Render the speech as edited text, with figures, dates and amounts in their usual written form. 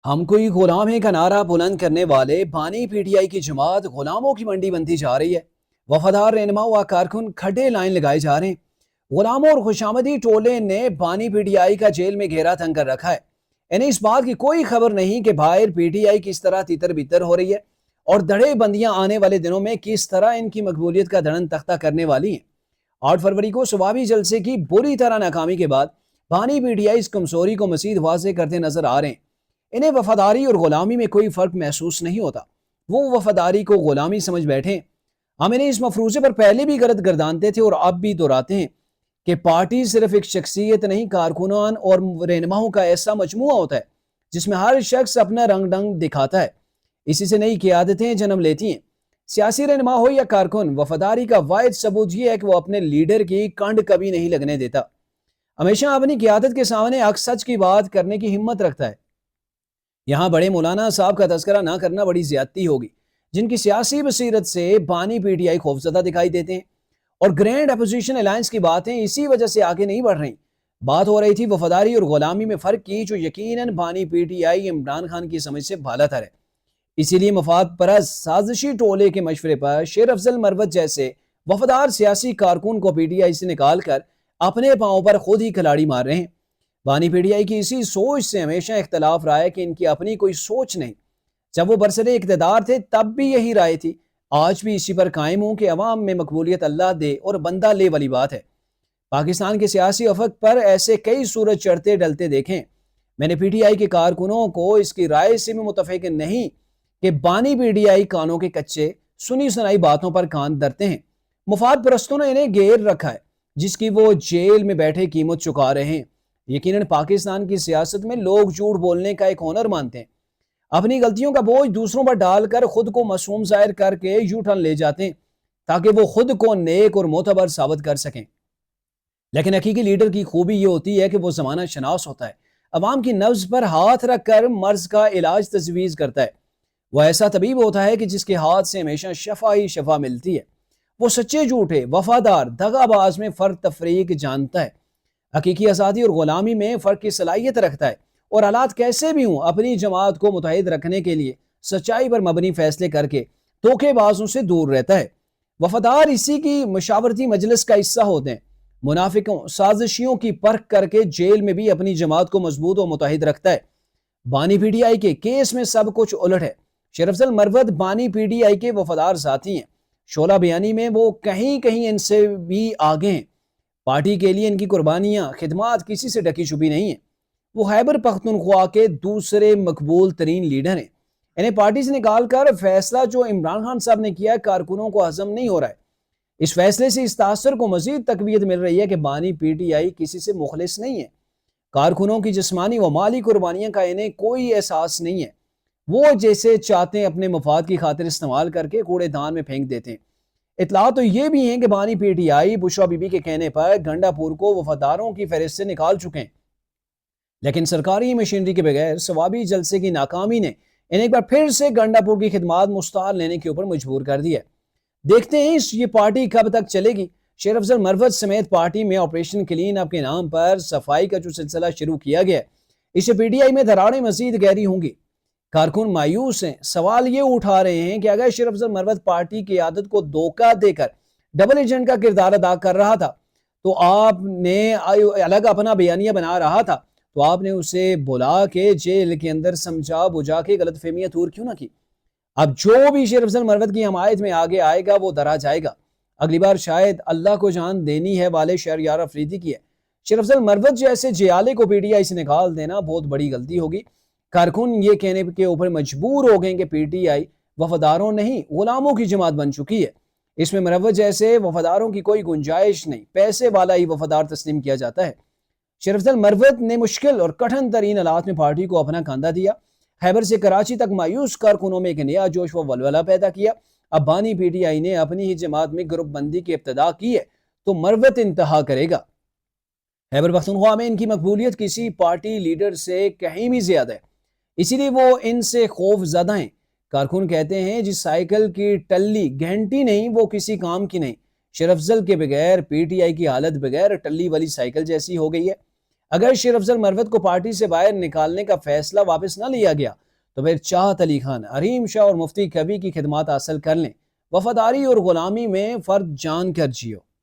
ہم کوئی غلام ہیں کا نعرہ بلند کرنے والے بانی پی ٹی آئی کی جماعت غلاموں کی منڈی بنتی جا رہی ہے۔ وفادار رہنما و کارکن کھڈے لائن لگائے جا رہے ہیں۔ غلاموں اور خوشامدی ٹولے نے بانی پی ٹی آئی کا جیل میں گھیرا تنگ کر رکھا ہے۔ انہیں اس بات کی کوئی خبر نہیں کہ باہر پی ٹی آئی کس طرح تیتر بیتر ہو رہی ہے اور دھڑے بندیاں آنے والے دنوں میں کس طرح ان کی مقبولیت کا دھڑن تختہ کرنے والی ہیں۔ 8 فروری کو صوابی جلسے کی بری طرح ناکامی کے بعد بانی پی ٹی آئی اس کمزوری کو مزید واضح کرتے نظر آ رہے ہیں۔ انہیں وفاداری اور غلامی میں کوئی فرق محسوس نہیں ہوتا۔ وہ وفاداری کو غلامی سمجھ بیٹھے ہیں۔ ہم انہیں اس مفروضے پر پہلے بھی غلط گردانتے تھے اور اب بھی دہراتے ہیں کہ پارٹی صرف ایک شخصیت نہیں، کارکنان اور رہنماؤں کا ایسا مجموعہ ہوتا ہے جس میں ہر شخص اپنا رنگ ڈنگ دکھاتا ہے۔ اسی سے نئی قیادتیں جنم لیتی ہیں۔ سیاسی رہنما ہو یا کارکن، وفاداری کا واحد ثبوت یہ ہے کہ وہ اپنے لیڈر کی کنڈ کبھی نہیں لگنے دیتا، ہمیشہ اپنی قیادت کے سامنے حق سچ کی بات کرنے کی ہمت رکھتا ہے۔ یہاں بڑے مولانا صاحب کا تذکرہ نہ کرنا بڑی زیادتی ہوگی، جن کی سیاسی بصیرت سے بانی پی ٹی آئی خوفزدہ دکھائی دیتے ہیں، اور گرینڈ اپوزیشن الائنس کی باتیں اسی وجہ سے آگے نہیں بڑھ رہی۔ بات ہو رہی تھی وفاداری اور غلامی میں فرق کی، جو یقیناً بانی P T I Imran Khan کی سمجھ سے بالا تر ہے۔ اسی لیے مفاد پرست سازشی ٹولے کے مشورے پر شیر افضل مروت جیسے وفادار سیاسی کارکن کو پی ٹی آئی سے نکال کر اپنے پاؤں پر خود ہی کھلاڑی مار رہے ہیں۔ بانی پی ٹی آئی کی اسی سوچ سے ہمیشہ اختلاف رہا ہے کہ ان کی اپنی کوئی سوچ نہیں۔ جب وہ برسر اقتدار تھے تب بھی یہی رائے تھی، آج بھی اسی پر قائم ہوں کہ عوام میں مقبولیت اللہ دے اور بندہ لے والی بات ہے۔ پاکستان کے سیاسی افق پر ایسے کئی سورج چڑھتے ڈلتے دیکھیں۔ میں نے پی ٹی آئی کے کارکنوں کو اس کی رائے سے بھی متفق نہیں کہ بانی پی ٹی آئی کانوں کے کچے سنی سنائی باتوں پر کان دھرتے ہیں۔ مفاد پرستوں نے انہیں گھیر رکھا ہے، جس کی وہ جیل میں بیٹھے قیمت چکا رہے ہیں۔ یقیناً پاکستان کی سیاست میں لوگ جھوٹ بولنے کا ایک ہنر مانتے ہیں۔ اپنی غلطیوں کا بوجھ دوسروں پر ڈال کر خود کو معصوم ظاہر کر کے یو ٹرن لے جاتے ہیں تاکہ وہ خود کو نیک اور معتبر ثابت کر سکیں۔ لیکن حقیقی لیڈر کی خوبی یہ ہوتی ہے کہ وہ زمانہ شناس ہوتا ہے، عوام کی نبض پر ہاتھ رکھ کر مرض کا علاج تجویز کرتا ہے۔ وہ ایسا طبیب ہوتا ہے کہ جس کے ہاتھ سے ہمیشہ شفا ہی شفا ملتی ہے۔ وہ سچے جھوٹے، وفادار، دغا باز میں فرق تفریق جانتا ہے، حقیقی آزادی اور غلامی میں فرق کی صلاحیت رکھتا ہے، اور حالات کیسے بھی ہوں اپنی جماعت کو متحد رکھنے کے لیے سچائی پر مبنی فیصلے کر کے دھوکے بازوں سے دور رہتا ہے۔ وفادار اسی کی مشاورتی مجلس کا حصہ ہوتے ہیں۔ منافقوں، سازشیوں کی پرکھ کر کے جیل میں بھی اپنی جماعت کو مضبوط و متحد رکھتا ہے۔ بانی پی ٹی آئی کے کیس میں سب کچھ الٹ ہے۔ شیر افضل مروت بانی پی ٹی آئی کے وفادار ساتھی ہیں۔ شعلہ بیانی میں وہ کہیں کہیں ان سے بھی آگے ہیں۔ پارٹی کے لیے ان کی قربانیاں، خدمات کسی سے ڈکی چھپی نہیں ہیں۔ وہ خیبر پختونخوا کے دوسرے مقبول ترین لیڈر ہیں۔ انہیں پارٹی سے نکال کر فیصلہ جو عمران خان صاحب نے کیا ہے کارکنوں کو ہضم نہیں ہو رہا ہے۔ اس فیصلے سے اس تاثر کو مزید تقویت مل رہی ہے کہ بانی پی ٹی آئی کسی سے مخلص نہیں ہے۔ کارکنوں کی جسمانی و مالی قربانیاں کا انہیں کوئی احساس نہیں ہے۔ وہ جیسے چاہتے ہیں اپنے مفاد کی خاطر استعمال کر کے کوڑے دان میں پھینک دیتے ہیں۔ اطلاع تو یہ بھی ہیں کہ بانی P T I Bushra be be کے کہنے پر گنڈا پور کو وفاداروں کی فہرست سے نکال چکے ہیں، لیکن سرکاری مشینری کے بغیر صوابی جلسے کی ناکامی نے انہیں ایک بار پھر سے گنڈا پور کی خدمات مستعار لینے کے اوپر مجبور کر دیا ہے۔ دیکھتے ہیں یہ پارٹی کب تک چلے گی۔ شیر افضل مروت سمیت پارٹی میں آپریشن کلین اپ کے نام پر صفائی کا جو سلسلہ شروع کیا گیا ہے، اس سے پی ٹی آئی میں دراڑیں مزید گہری ہوں گی۔ کارکن مایوس ہیں۔ سوال یہ اٹھا رہے ہیں کہ اگر شیر افضل مروت پارٹی کی عادت کو دھوکہ دے کر ڈبل ایجنٹ کا کردار ادا کر رہا تھا تو آپ نے الگ اپنا بیانیہ بنا رہا تھا تو آپ نے اسے بلا کے جیل کے اندر سمجھا بجھا کے غلط فہمیاں دور کیوں نہ کی؟ اب جو بھی شیر افضل مروت کی حمایت میں آگے آئے گا وہ درا جائے گا۔ اگلی بار شاید اللہ کو جان دینی ہے والے شہریار افریدی کی ہے۔ شیر افضل مروت جیسے جیالے کو پی ٹی آئی سے نکال دینا بہت بڑی غلطی ہوگی۔ کارکن یہ کہنے کے اوپر مجبور ہو گئے کہ پی ٹی آئی وفاداروں نہیں غلاموں کی جماعت بن چکی ہے۔ اس میں مروت جیسے وفاداروں کی کوئی گنجائش نہیں، پیسے والا ہی وفادار تسلیم کیا جاتا ہے۔ شیر افضل مروت نے مشکل اور کٹھن ترین حالات میں پارٹی کو اپنا کاندھا دیا، خیبر سے کراچی تک مایوس کارکنوں میں ایک نیا جوش و ولولہ پیدا کیا۔ اب بانی پی ٹی آئی نے اپنی ہی جماعت میں گروپ بندی کی ابتدا کی ہے تو مروت انتہا کرے گا۔ خیبر پختونخوا میں ان کی مقبولیت کسی پارٹی لیڈر سے کہیں بھی زیادہ ہے، اسی لیے وہ ان سے خوف زدہ ہیں۔ کارکن کہتے ہیں جس سائیکل کی ٹلی گھنٹی نہیں وہ کسی کام کی نہیں۔ شیر افضل کے بغیر پی ٹی آئی کی حالت بغیر ٹلی والی سائیکل جیسی ہو گئی ہے۔ اگر شیر افضل مروت کو پارٹی سے باہر نکالنے کا فیصلہ واپس نہ لیا گیا تو پھر چاہت علی خان، حریم شاہ اور مفتی کبھی کی خدمات حاصل کر لیں۔ وفاداری اور غلامی میں فرق جان کر جیو۔